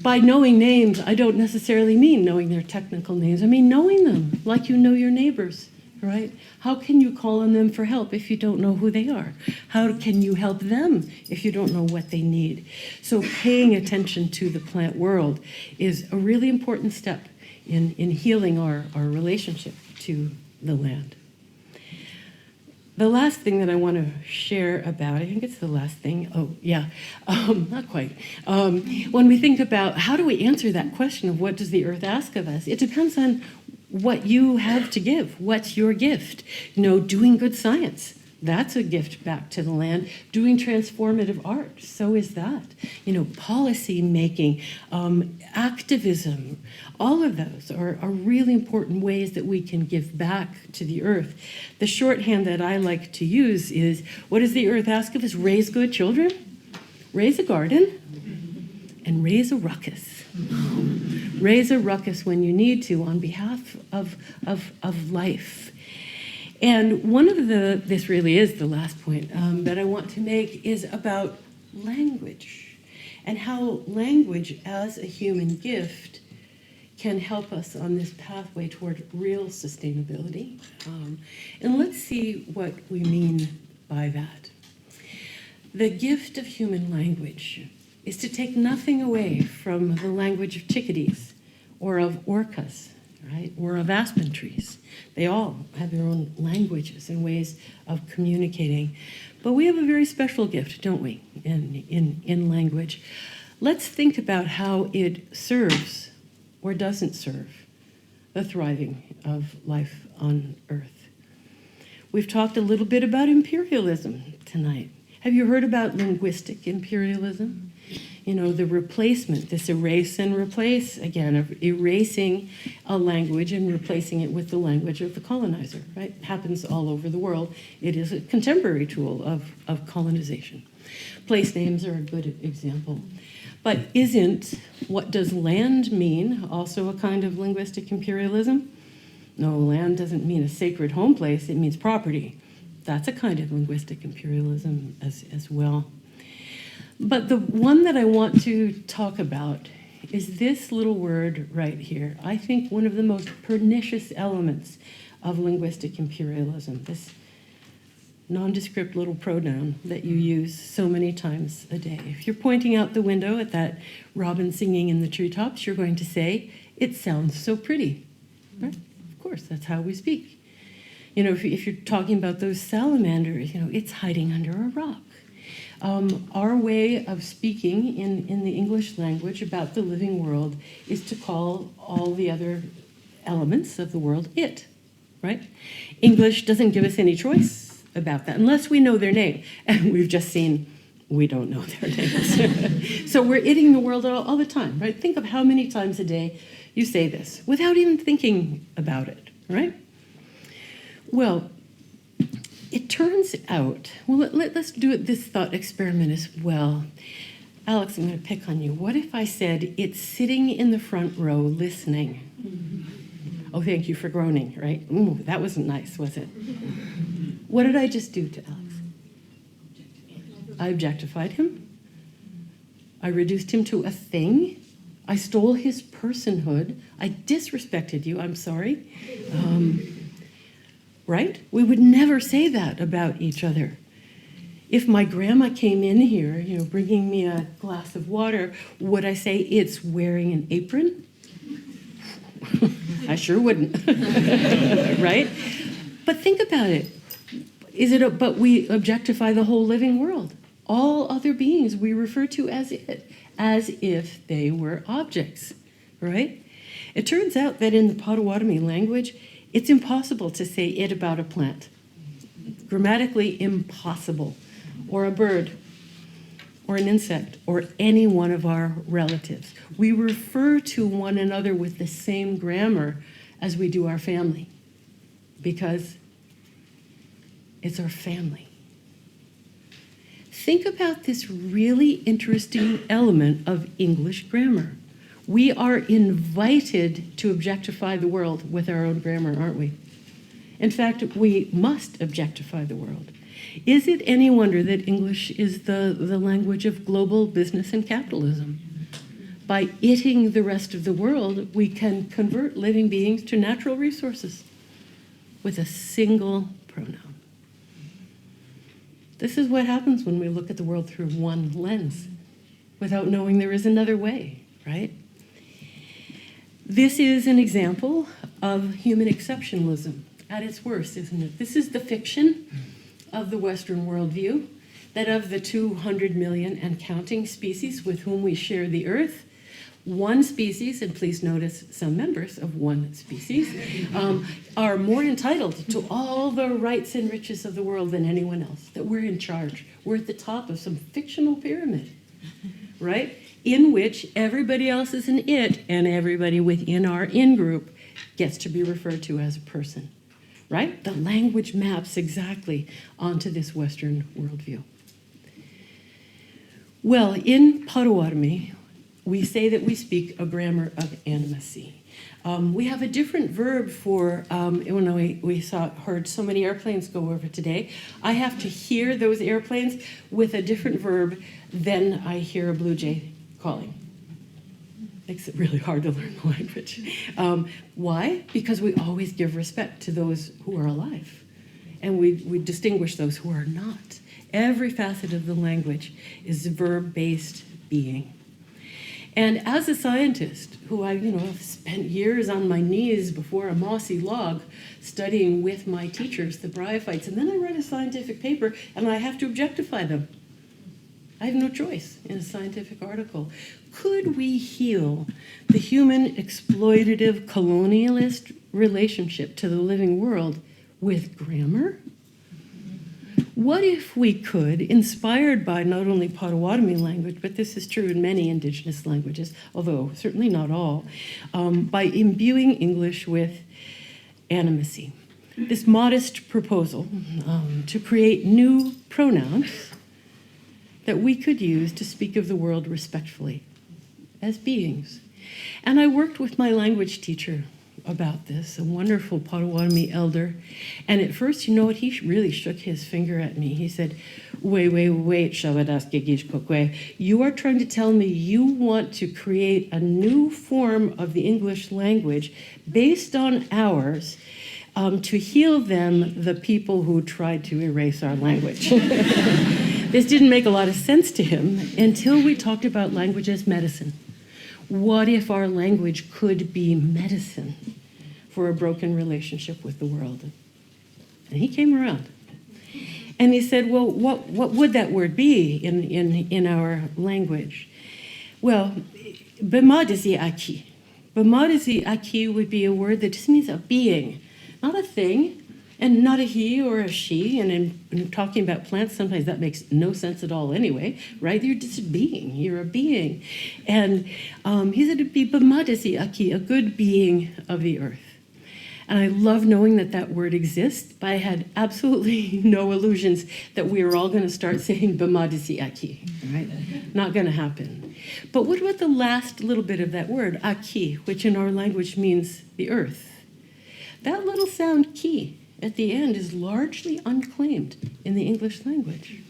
S2: by knowing names, I don't necessarily mean knowing their technical names. I mean knowing them like you know your neighbors, right? How can you call on them for help if you don't know who they are? How can you help them if you don't know what they need? So paying attention to the plant world is a really important step in healing our relationship to the land. The last thing that I want to share about, I think it's the last thing. Oh, yeah, not quite. When we think about how do we answer that question of what does the earth ask of us, it depends on what you have to give. What's your gift? You know, doing good science. That's a gift back to the land. Doing transformative art, so is that. You know, policy making, activism, all of those are really important ways that we can give back to the earth. The shorthand that I like to use is, what does the earth ask of us? Raise good children, raise a garden, and raise a ruckus. Raise a ruckus when you need to on behalf of life. And one of this really is the last point that I want to make is about language and how language as a human gift can help us on this pathway toward real sustainability. And let's see what we mean by that. The gift of human language is to take nothing away from the language of chickadees or of orcas, right, or of aspen trees. They all have their own languages and ways of communicating. But we have a very special gift, don't we, in language. Let's think about how it serves or doesn't serve the thriving of life on Earth. We've talked a little bit about imperialism tonight. Have you heard about linguistic imperialism? You know, the replacement, this erase and replace, again, of erasing a language and replacing it with the language of the colonizer, right? It happens all over the world. It is a contemporary tool of colonization. Place names are a good example. But isn't what does land mean also a kind of linguistic imperialism? No, land doesn't mean a sacred home place, it means property. That's a kind of linguistic imperialism as well. But the one that I want to talk about is this little word right here. I think one of the most pernicious elements of linguistic imperialism, this nondescript little pronoun that you use so many times a day. If you're pointing out the window at that robin singing in the treetops, you're going to say, "It sounds so pretty." Right? Of course, that's how we speak. You know, if you're talking about those salamanders, you know, it's hiding under a rock. Our way of speaking in the English language about the living world is to call all the other elements of the world it, right? English doesn't give us any choice about that, unless we know their name. And we've just seen we don't know their names. So we're itting the world all the time, right? Think of how many times a day you say this without even thinking about it, right? Well, it turns out, well, let's do this thought experiment as well. Alex, I'm going to pick on you. What if I said, it's sitting in the front row listening? Oh, thank you for groaning, right? Ooh, that wasn't nice, was it? What did I just do to Alex? I objectified him. I reduced him to a thing. I stole his personhood. I disrespected you, I'm sorry. Right? We would never say that about each other. If my grandma came in here, you know, bringing me a glass of water, would I say it's wearing an apron? I sure wouldn't. Right? But think about it. But we objectify the whole living world. All other beings we refer to as it, as if they were objects, right? It turns out that in the Potawatomi language, it's impossible to say it about a plant. Grammatically impossible. Or a bird, or an insect, or any one of our relatives. We refer to one another with the same grammar as we do our family, because it's our family. Think about this really interesting element of English grammar. We are invited to objectify the world with our own grammar, aren't we? In fact, we must objectify the world. Is it any wonder that English is the language of global business and capitalism? By itting the rest of the world, we can convert living beings to natural resources with a single pronoun. This is what happens when we look at the world through one lens, without knowing there is another way, right? This is an example of human exceptionalism at its worst, isn't it? This is the fiction of the Western worldview, that of the 200 million and counting species with whom we share the earth, one species, and please notice some members of one species, are more entitled to all the rights and riches of the world than anyone else, that we're in charge. We're at the top of some fictional pyramid, right? In which everybody else is an it, and everybody within our in-group gets to be referred to as a person, right? The language maps exactly onto this Western worldview. Well, in Potawatomi, we say that we speak a grammar of animacy. We have a different verb for, we heard so many airplanes go over today. I have to hear those airplanes with a different verb than I hear a blue jay calling. Makes it really hard to learn the language. Why? Because we always give respect to those who are alive, and we distinguish those who are not. Every facet of the language is verb-based being. And as a scientist, who I've spent years on my knees before a mossy log studying with my teachers, the bryophytes, and then I write a scientific paper and I have to objectify them. I have no choice in a scientific article. Could we heal the human exploitative colonialist relationship to the living world with grammar? What if we could, inspired by not only Potawatomi language, but this is true in many indigenous languages, although certainly not all, by imbuing English with animacy? This modest proposal to create new pronouns that we could use to speak of the world respectfully as beings. And I worked with my language teacher about this, a wonderful Potawatomi elder. And at first, you know what, he really shook his finger at me. He said, wait, Shavadas Gegish Kokwe. You are trying to tell me you want to create a new form of the English language based on ours to heal them, the people who tried to erase our language. This didn't make a lot of sense to him until we talked about language as medicine. What if our language could be medicine for a broken relationship with the world? And he came around. And he said, well, what would that word be in our language? Well, bemadazi aki. Bemadazi aki would be a word that just means a being, not a thing, and not a he or a she. And in talking about plants, sometimes that makes no sense at all anyway, right? You're just a being. You're a being. And he said it'd be bemadazi aki, a good being of the earth. And I love knowing that that word exists, but I had absolutely no illusions that we were all going to start saying bemadazi aki, right? Not going to happen. But what about the last little bit of that word, aki, which in our language means the earth? That little sound ki at the end is largely unclaimed in the English language.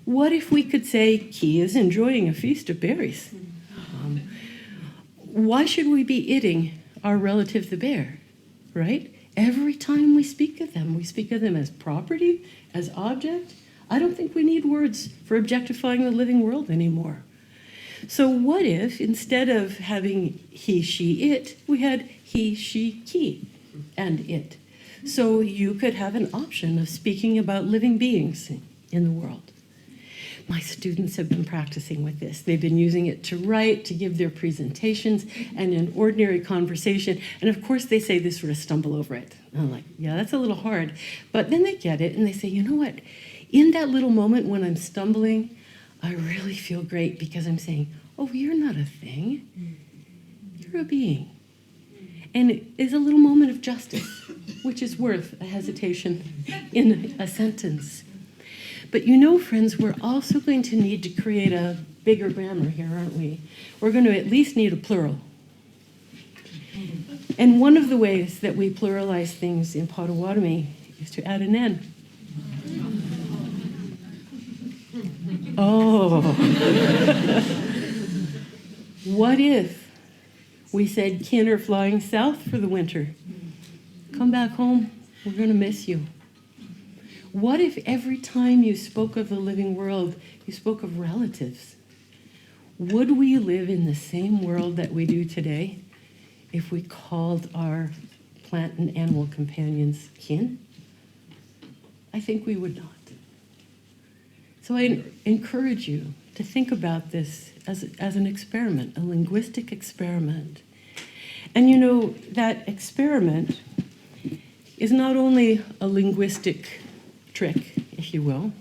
S2: What if we could say Key is enjoying a feast of berries? Why should we be eating our relative the bear, right? Every time we speak of them as property, as object. I don't think we need words for objectifying the living world anymore. So what if, instead of having he, she, it, we had he, she, ki, and it? So you could have an option of speaking about living beings in the world. My students have been practicing with this. They've been using it to write, to give their presentations, and in ordinary conversation. And of course, they say they sort of stumble over it. And I'm like, yeah, that's a little hard. But then they get it, and they say, you know what? In that little moment when I'm stumbling, I really feel great because I'm saying, oh, you're not a thing. You're a being. And it is a little moment of justice, which is worth a hesitation in a sentence. But you know, friends, we're also going to need to create a bigger grammar here, aren't we? We're going to at least need a plural. And one of the ways that we pluralize things in Potawatomi is to add an N. Oh. What if we said kin are flying south for the winter? Come back home, we're going to miss you. What if every time you spoke of the living world, you spoke of relatives? Would we live in the same world that we do today if we called our plant and animal companions kin? I think we would not. So I encourage you to think about this as an experiment, a linguistic experiment. And you know, that experiment is not only a linguistic trick, if you will.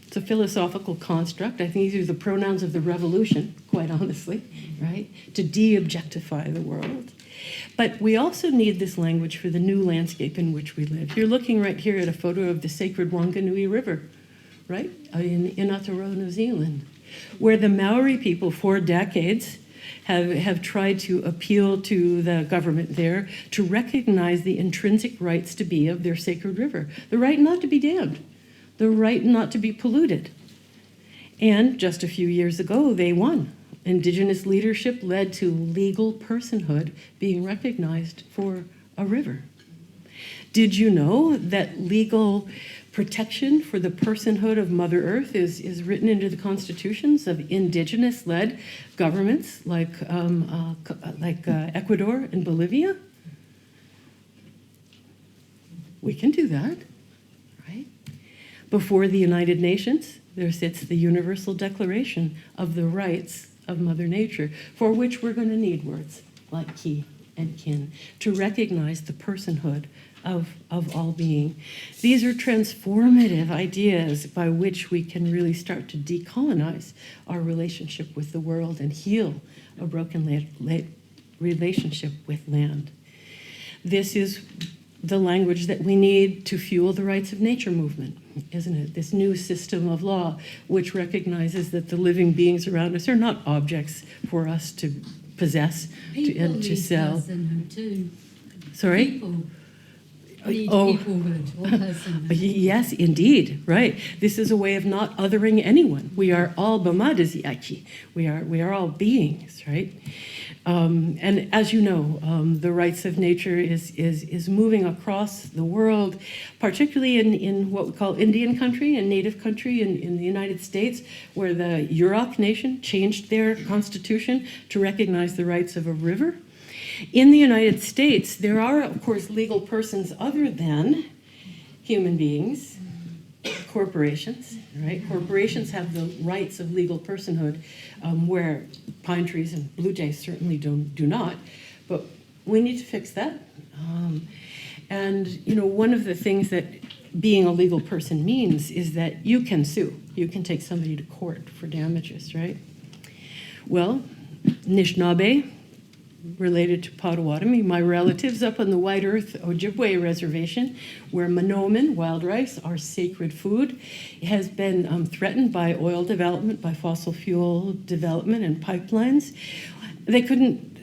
S2: It's a philosophical construct. I think these are the pronouns of the revolution, quite honestly, right? To de-objectify the world. But we also need this language for the new landscape in which we live. You're looking right here at a photo of the sacred Wanganui River, right? In Aotearoa, New Zealand, where the Maori people for decades have tried to appeal to the government there to recognize the intrinsic rights to be of their sacred river. The right not to be dammed, the right not to be polluted. And just a few years ago, they won Indigenous leadership led to legal personhood being recognized for a river. Did you know that legal protection for the personhood of Mother Earth is written into the constitutions of indigenous-led governments like Ecuador and Bolivia? We can do that, right? Before the United Nations, there sits the Universal Declaration of the Rights of Mother Nature, for which we're going to need words like ki and kin to recognize the personhood of all being. These are transformative ideas by which we can really start to decolonize our relationship with the world and heal a broken relationship with land. This is the language that we need to fuel the rights of nature movement, isn't it? This new system of law, which recognizes that the living beings around us are not objects for us to possess and to sell. Sorry?
S3: People. Peoplehood.
S2: Yes, indeed, right. This is a way of not othering anyone. We are all bamadaziaki. We are all beings, right? And as you know, the rights of nature is moving across the world, particularly in what we call Indian country and Native country in the United States, where the Yurok Nation changed their constitution to recognize the rights of a river. In the United States, there are, of course, legal persons other than human beings, corporations, right? Corporations have the rights of legal personhood, where pine trees and blue jays certainly do not. But we need to fix that. And one of the things that being a legal person means is that you can sue. You can take somebody to court for damages, right? Well, Anishinaabe, related to Potawatomi, my relatives up on the White Earth Ojibwe Reservation, where manoman, wild rice, our sacred food, has been threatened by oil development, by fossil fuel development and pipelines. They couldn't,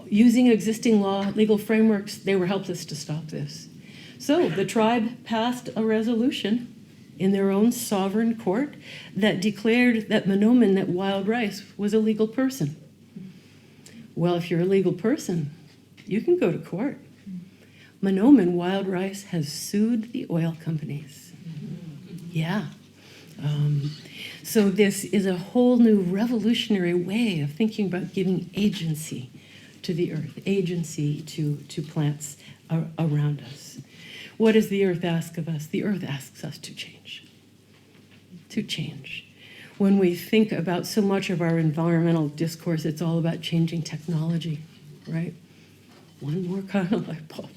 S2: using existing law, legal frameworks, they were helpless to stop this. So the tribe passed a resolution in their own sovereign court that declared that manoman, that wild rice, was a legal person. Well, if you're a legal person, you can go to court. Manoman Wild Rice has sued the oil companies. Yeah. So this is a whole new revolutionary way of thinking about giving agency to the earth, agency to plants around us. What does the earth ask of us? The earth asks us to change. To change. When we think about so much of our environmental discourse, it's all about changing technology, right? One more kind of light bulb,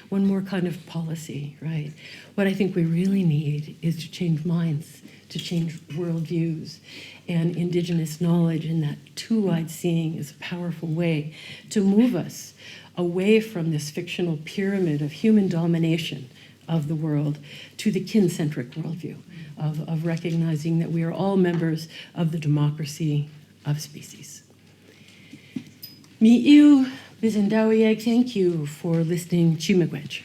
S2: one more kind of policy, right? What I think we really need is to change minds, to change worldviews. And Indigenous knowledge and that two-eyed seeing is a powerful way to move us away from this fictional pyramid of human domination of the world to the kin-centric worldview of recognizing that we are all members of the democracy of species. Mi'iu Bizendawieg, thank you for listening to Miigwech.